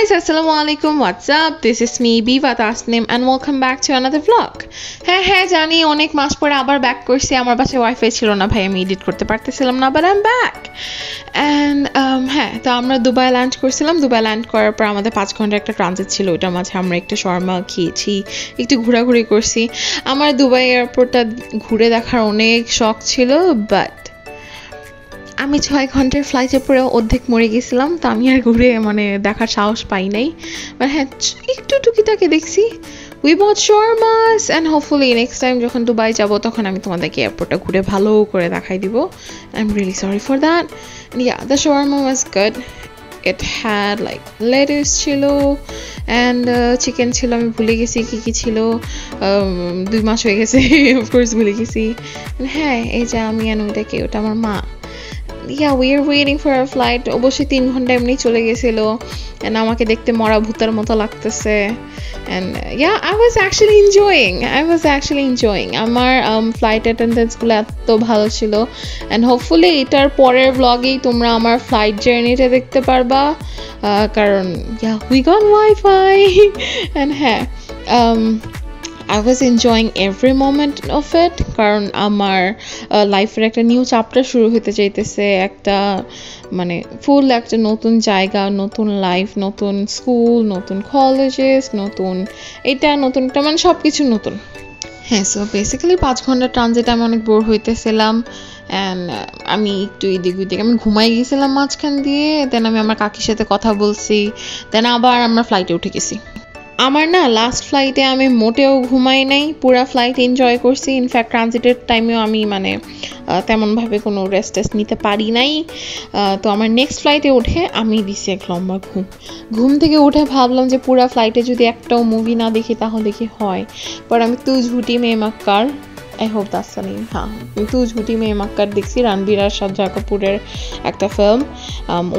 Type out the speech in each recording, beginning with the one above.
guys, Assalamualaikum. What's up? This is me, Biva Tasnim, and welcome back to another vlog. হ্যাঁ জানি অনেক মাস পরে আবার ব্যাক করছি। আমার বাসায় ওয়াইফাই ছিল না ভাই, আমি এডিট করতে পারতেছিলাম না, but I am back. And হ্যাঁ, তো আমরা দুবাই ল্যান্ড করছিলাম। দুবাই ল্যান্ড করার পর আমাদের 5 ঘন্টার একটা ট্রানজিট ছিল। ওইটার মাঝে আমরা একটু শর্মা খেয়েছি, একটু ঘোরাঘুরি করছি। আমার দুবাই এয়ারপোর্টটা ঘুরে দেখার অনেক শখ ছিল, বাট আমি 6 ঘন্টার ফ্লাইটে পরে অর্ধেক মরে গেছিলাম, তো আমি আর ঘুরে দেখার সাহস পাই নাই। বাট হ্যাঁ, একটু টুকিটাকি দেখছি। We both Sharmas and hopefully next time যখন দুবাই যাব তখন আমি তোমাদেরকে এয়ারপোর্টটা ঘুরে ভালো করে দেখাই দিব। I am really sorry for that. Yeah, the Sharma was good. It had like lettuce ছিল অ্যান্ড চিকেন ছিল। আমি ভুলে গেছি কী ছিল, 2 মাস হয়ে গেছে, অফকোর্স ভুলে গেছি। হ্যাঁ, এই যে আমি ওইটাকে, ওটা আমার মা। Yeah, we are waiting for our flight. অবশ্যই 3 ঘন্টা এমনি চলে গেছিল, and আমাকে দেখতে মরা ভূতের মতো লাগতেছে। And yeah, I was actually enjoying. আমার ফ্লাইট অ্যাটেন্ডেন্স গুলো এত ভালো ছিল, and hopefully এটার পরের ব্লগেই তোমরা আমার ফ্লাইট জার্নিটা দেখতে পারবা, কারণ yeah, we got Wi-Fi. And হ্যাঁ, I was enjoying every moment of it, কারণ আমার লাইফের একটা নিউ চ্যাপ্টার শুরু হতে চাইতেছে। একটা ফুল একটা নতুন জায়গা, নতুন লাইফ, নতুন স্কুল, নতুন কলেজেস, নতুন এটা নতুন সব কিছু নতুন। হ্যাঁ, সো বেসিক্যালি 5 ঘন্টা ট্রানজিট আমি অনেক বোর হইতেছিলাম, অ্যান্ড আমি একটু এদিক ওইদিক আমি ঘুমাই গেছিলাম মাঝখান দিয়ে। দেন আমি আমার কাকির সাথে কথা বলছি, দেন আবার আমরা ফ্লাইটে উঠে গেছি। আমার না লাস্ট ফ্লাইটে আমি মোটেও ঘুমাই নাই, পুরা ফ্লাইট এনজয় করছি। ইনফ্যাক্ট ট্রানজিটের টাইমেও আমি তেমনভাবে কোনো রেস্ট নিতে পারি নাই। তো আমার নেক্সট ফ্লাইটে উঠে আমি দিছি এক লম্বা ঘুম থেকে উঠে ভাবলাম যে পুরা ফ্লাইটে যদি একটাও মুভি না দেখি তাহলে কি হয়। পর আমি Tu Jhoothi Main Makkaar, I hope that's the name, হ্যাঁ, তু ঝুটি মে মাক্কার দেখছি, রণবীর আর শ্রদ্ধা কাপুরের একটা ফিল্ম।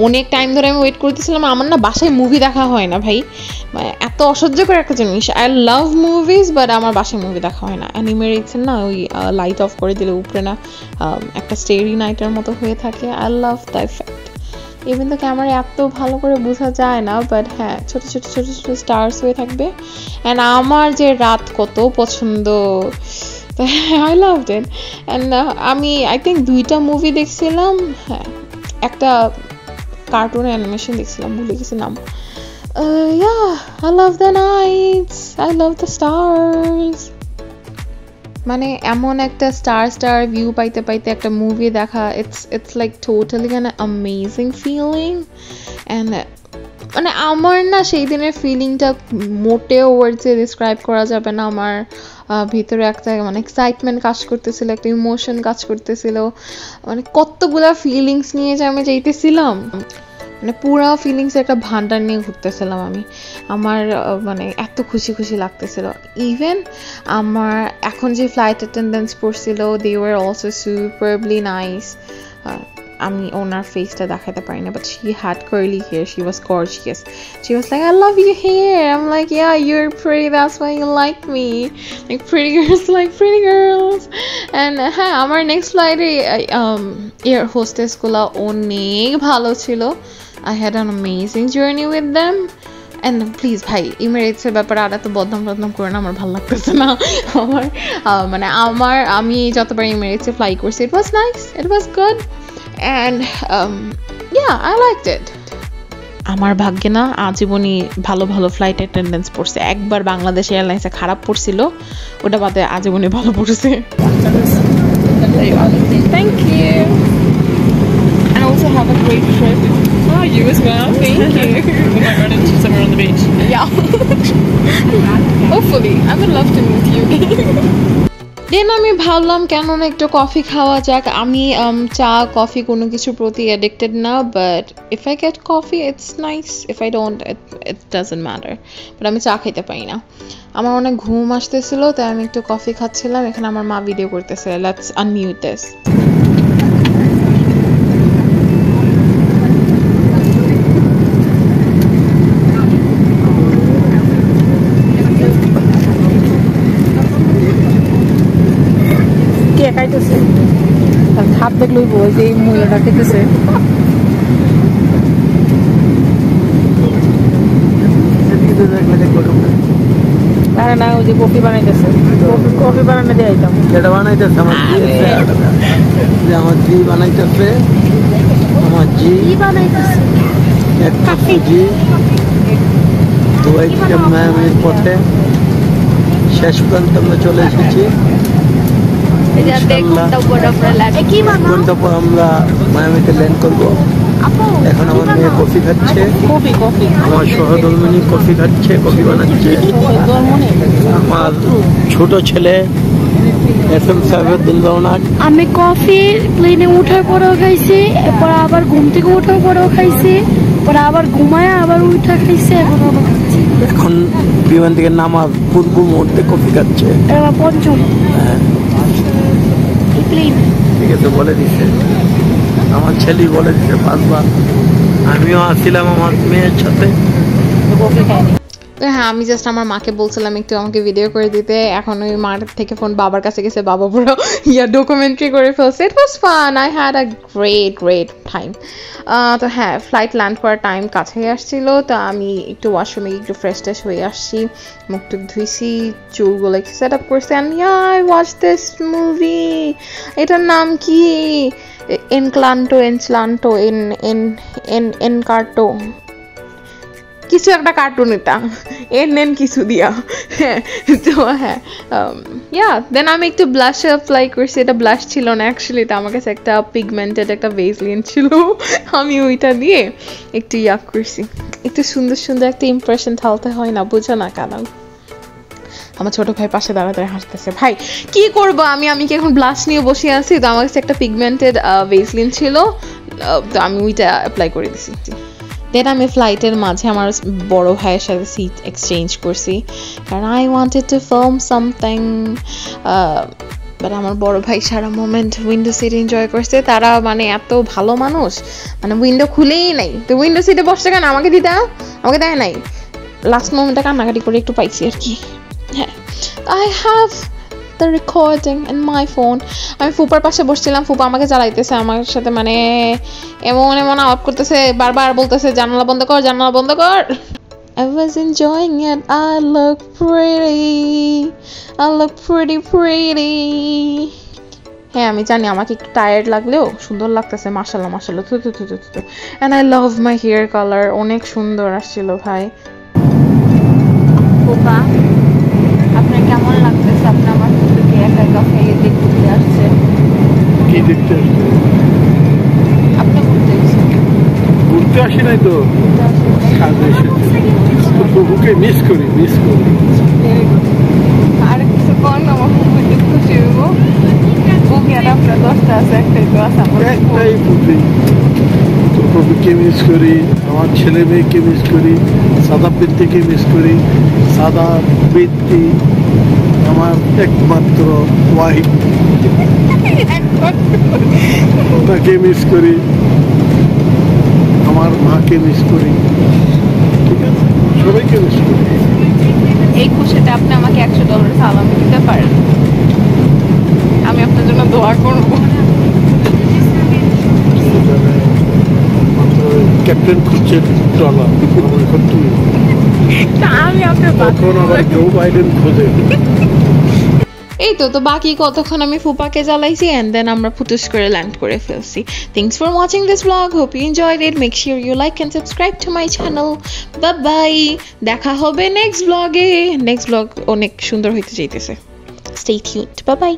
অনেক টাইম ধরে আমি ওয়েট করতেছিলাম। আমার না বাসায় মুভি দেখা হয় না ভাই, এত অসহ্যকর একটা জিনিস। আই লাভ মুভিজ, বাট আমার বাসায় মুভি দেখা হয় না। অ্যানিমেটেড না, ওই লাইট অফ করে দিলে উপরে না একটা স্টেরি নাইটের মতো হয়ে থাকে। I love the effect. Even তো ক্যামেরা এত ভালো করে বোঝা যায় না, বাট হ্যাঁ, ছোট ছোট স্টার্স হয়ে থাকবে। অ্যান্ড আমার যে রাত কত পছন্দ, I loved it. And আমি আই থিঙ্ক 2টা মুভি দেখছিলাম। হ্যাঁ, একটা কার্টুন অ্যানিমেশন দেখছিলাম, ভুলে গেছি নাম। Yeah, I love the nights, I love the stars. এমন একটা স্টার ভিউ পাইতে একটা মুভি দেখা, it's like totally an amazing feeling. And আমার না সেই দিনের ফিলিংটা মোটেও ওয়ার্ডসে ডিসক্রাইব করা যাবে না। আমার ভিতরে একটা এক্সাইটমেন্ট কাজ করতেছিল, একটা ইমোশন কাজ করতেছিল, কতগুলা ফিলিংস নিয়ে যে আমি যাইতেছিলাম, পুরা ফিলিংস একটা ভান্ডার নিয়ে ঘুরতেছিলাম আমি। আমার এত খুশি লাগতেছিল। ইভেন আমার এখন যে ফ্লাইট অ্যাটেন্ডেন্স পড়ছিল, দে ওয়ার অলসো সুপারবলি নাইস। আমি ওনার ফেসটা দেখাতে পারি না, but she had curly hair, she was gorgeous. She was like, I love your hair. I'm like, yeah, you're pretty, that's why you like me. Like pretty girls like pretty girls. And হ্যাঁ, আমার next ফ্লাইটে air hostess গুলো অনেক ভালো ছিল। I had an amazing journey with them. And please ভাই, ইমিরেটসের ব্যাপারে আর এত বদনাম করে না, আমার ভালো লাগতেছে না। আমি যতবার ইমিরেটসে ফ্লাই করছি, it was nice, it was good. And yeah, I liked it. আমার ভাগ্যে না আজীবনই ভালো ফ্লাইট অ্যাটেন্ডেন্স পড়ছে। একবার বাংলাদেশ এয়ারলাইন্সে খারাপ পড়ছিল, ওটা বাদে আজীবনই ভালো পড়ছে। Thank you. And also have a great trip. Oh, you as well. Thank you. We might run into somewhere on the beach. Yeah. Hopefully, I would love to meet you. দেন আমি ভাবলাম কেন না একটু কফি খাওয়া যাক। আমি চা coffee কোনো কিছুর প্রতি অ্যাডিক্টেড না, but if I get coffee it's nice, if I don't it doesn't matter. But আমি চা খাইতে পারি না। আমার অনেক ঘুম আসতেছিল, তাই আমি একটু কফি খাচ্ছিলাম। এখানে আমার মা ভিডিও করতেছে। Let's unmute this. খাইতেছে হাত দেখলেই বোঝে যে এই মহিলাটা খেতেছে। হ্যাঁ না ওই যে কফি বানাইতেছে কফি বানানো দিয়ে আইতাম এটা বানাইতেছে আমার জি বানাইতেছে আমার জি বানাইতেছে একটা সুজি দুবাই থেকে মায়ামির পথে শেষ পর্যন্ত আমরা চলে এসেছি ঘন্টা পর আমরা মায়ামিতে ল্যান্ড করবো এখন আমার মেয়ে কফি খাচ্ছে আমার সহধর্মিনী কফি খাচ্ছে কফি বানাচ্ছে আমার ছোট ছেলে এসএম সাহেবের দিল রওনাক আমি কফি প্লেনে উঠার পরেও খাইছি এরপর আবার ঘুম থেকে উঠার পরেও খাইছি পরে আবার ঘুমায় আবার উঠা খাইছি এখন আবার খাচ্ছি এখন বিমান থেকে নামার পূর্ব মুহূর্তে কফি খাচ্ছে এবার পঞ্চম ঠিক আছে বলে দিচ্ছে আমার ছেলে বলে দিচ্ছে পাঁচবার আমিও আসছিলাম আমার মেয়ের সাথে হ্যাঁ আমি জাস্ট আমার মাকে বলছিলাম একটু আমাকে ভিডিও করে দিতে এখন ওই মার থেকে ফোন বাবার কাছে গেছে বাবা পুরো ডকুমেন্টারি করে ফেলছে it was fun I had a great time তো হ্যাঁ ফ্লাইট ল্যান্ড করার টাইম কাছেই আসছিল তো আমি একটু ওয়াশরুমে একটু ফ্রেশ ট্রেশ হয়ে আসছি মুখ টুক ধুইছি চুলগুলো সেট আপ করছি and I watch this movie এটার নাম কি এনক্লান্টো এনকার্টো কিছু একটা কার্টুন এটা এন কিছু দিয়া হ্যাঁ তো হ্যাঁ দেন আমি একটু ব্লাশ অ্যাপ্লাই করছি এটা ব্লাশ ছিল না অ্যাকচুয়ালি এটা আমার কাছে একটা পিগমেন্টেড একটা ভেজলিন ছিল আমি ওইটা দিয়ে একটু করছি একটু সুন্দর একটা ইমপ্রেশন ঢালতে হয় না বুঝো না কেন আমার ছোট ভাই পাশে দাঁড়াতে হাসতেছে ভাই কি করবো আমি কি এখন ব্লাশ নিয়ে বসে আছি তো আমার কাছে একটা পিগমেন্টেড ভেজলিন ছিল তো আমি ওইটা অ্যাপ্লাই করে দিছি দেন আমি ফ্লাইটের মাঝে আমার বড় ভাইয়ের সাথে সিট এক্সচেঞ্জ করছি কারণ I wanted to film something but আমার বড় ভাই সারা মোমেন্ট উইন্ডো সিট এনজয় করছে তারা মানে এত ভালো মানুষ মানে উইন্ডো খুলেই নাই তো উইন্ডো সিটে বসতে কেন আমাকে দেয় নাই লাস্ট মোমেন্টে কান্নাকাটি করে একটু পাইছি আর কি হ্যাঁ I have the recording in my phone আমি ফুপার পাশে বসছিলাম ফুপা আমাকে চালাইতেছে আমার সাথে মানে এমন আউট করতেছে বারবার বলতেছে জানালা বন্ধ কর I was enjoying it I look pretty হ্যাঁ আমি জানি আমাকে একটু টায়ার্ড লাগলেও সুন্দর লাগতেছে মাশাআল্লাহ and I love my hair color অনেক সুন্দর আসছিল ভাই ফুপা আপনার কেমন লাগতেছে আপনি আমার থেকে একা খাইয়ে দেখতে আসছেন কি দেখতে আসছেন আপনি ঘুরতে আসি নাই তো কাজে এসেছি বুকে মিস করি আর কিছু কোন আমার খুব খুশি হইব বুকে আর আপনার 10টা আছে একটাই তো আছে আমার একটাই বুকে মিস করি আমার ছেলে মেয়েকে মিস করি সাদা বৃত্তিকে মিস করি সাদা বৃত্তি আমার একমাত্র ওয়াইফ তাকে মিস করি আমার মাকে মিস করি ঠিক আছে সবাইকে মিস করি এই খুশিতে আপনি আমাকে $100 সালামি দিতে পারেন আমি আপনার জন্য দোয়া করব ক্যাপ্টেন খুঁজছে ডলার এখন তুই আমি আপনার তখন আবার জো বাইডেন খোঁজে এই তো বাকি কতক্ষণ আমি ফুপাকে জ্বালাইছি এন্ড দেন আমরা ফুটুস করে ল্যান্ড করে ফেলছি thanks for watching this blog hope you enjoyed it make sure you like and subscribe to my channel bye দেখা হবে নেক্সট ব্লগ অনেক সুন্দর হইতে যাইতেছে স্টে টিউনড বাই